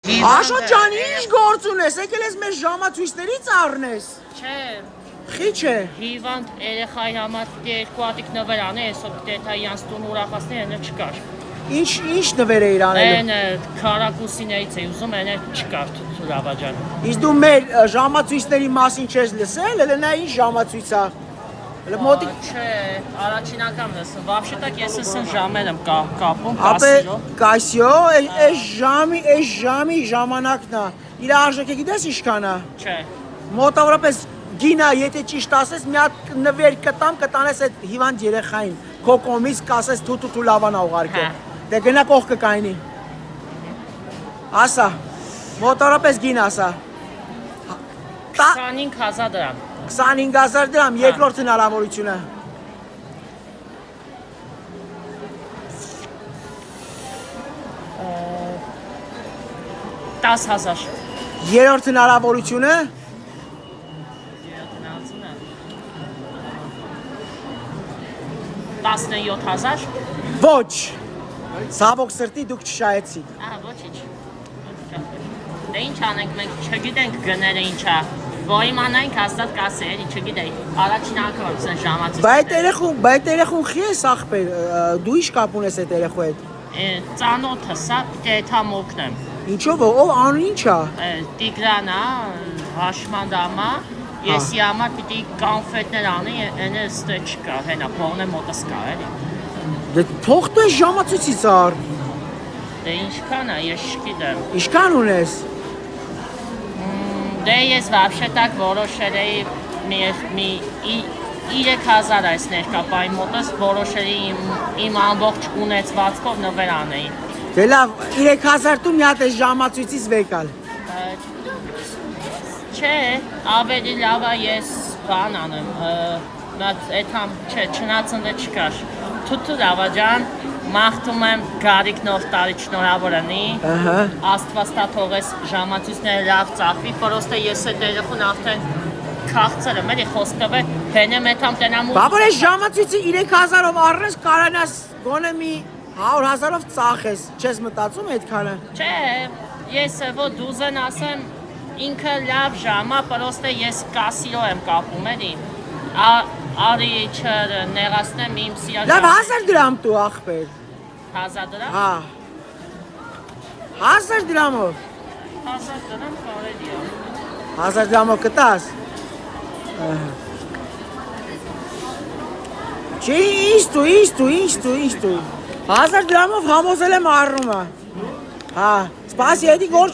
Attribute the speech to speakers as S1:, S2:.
S1: Աշոտ ջան, ինչ գործ ունես, եկել ես մեր ժամացույցներից առնես։
S2: Չէ։
S1: Խիչ է։
S2: Հիվանդ երեխայի համար երկու հատիկ նվեր անե, այսօր դետա իրանց տուն ուրախացնի, այնը չկար։
S1: Ինչ նվեր էիր անելու։
S2: Այն քարակուսիներից էի ուզում, այնը չկար Սուրավաջան։
S1: Իսկ դու մեր ժամացույցների մասին չես լսել, հələ նա ինչ ժամացույց է։ Հələ մոտիկ
S2: Չէ, առաջին անգամ լսում։ Вообще-то ես ասեմ ժամեր եմ կապում,
S1: Ապե
S2: Կասիո։
S1: Կասիո, այս ժամի ժամանակն է։ Իր արժեքը գիտես ինչքան է։
S2: Չէ։
S1: Մոտավորապես գինա, եթե ճիշտ ասես, մի հատ նվեր կտանես այդ հիվանդ երեխային, քո կողմից կասես թութու լավանա ուղարկել։ Դե գնա կողքը կայնի։ Ասա, մոտավորապես գին ասա։
S2: 25000 դրամ։
S1: 25000 դրամ, երկրորդ հնարավորությունը։
S2: 10000։
S1: Երրորդ հնարավորությունը։
S2: 17000։
S1: Ոչ։ Ցավոք սրտի դուք չշահեցիք։
S2: Ահա, ոչինչ։ Դե ինչ անենք, մենք չգիտենք գները ինչա։ Որ իմանանք հաստատ կասե, էլի չգիտեի։ Առաջին անգամ եմ սեն ժամացույց։
S1: Բայց երեխուն խի ես ախպեր, դու ինչ կապ ունես այդ երեխու հետ։
S2: Ծանոթը սա պիտի եթամ օգնեմ։
S1: Ինչով, ով անուն ինչ է։
S2: Տիգրանա, հաշմանդամա, եսի համար պիտի կոնֆետներ անի, այնը ստե չկա, հենա փողն է մոտս կա, էլի։
S1: Դե թող դու այս ժամացույցից առ։
S2: Դե ինչքան է, ես չգիտեմ։
S1: Ինչքան ունես։
S2: Դե ես вообще так որոշել էի 3000 այս ներկապային մոտս որոշել էի իմ ամբողջ ունեցվածքով նվեր անեի։
S1: Դե լավ, 3000 դու մի հատ այս ժամացույցից վեկալ։
S2: Չէ, ավելի լավ է ես բան անեմ, այդամ չէ, չնացնդը չկար։ Թութու լավա ջան, մաղթում եմ գարիք նոր տարի շնորհավոր անի, Աստված տա թողես ժամացույցները լավ ծախվի, պրոստը ես այդ երեխուն արդեն քաղցել եմ, էլի խոսքով է, հենեմ այդամ տենամ ու…
S1: Բա որ այս ժամացույցի 3000-ով առնես, կարանաս գոնե մի 100,000-ով ծախես, չես մտածում այդքանը։
S2: Չէ, ես որ դուզեն ասեմ, ինքը լավ ժամա, պրոստը ես Կասիո եմ կապում, էլի, արի չնեղացնեմ իմ սիրած…
S1: Լավ 1000 դրամ տու ախպեր։
S2: 1000 դրամ։
S1: Հա։ 1000 դրամով։
S2: 1000 դրամ կարելի է։
S1: 1000 դրամով կտաս։ Չի, ինչ դու։ 1000 դրամով համոզել եմ առնումը։ Հա, սպասի, էդի գործ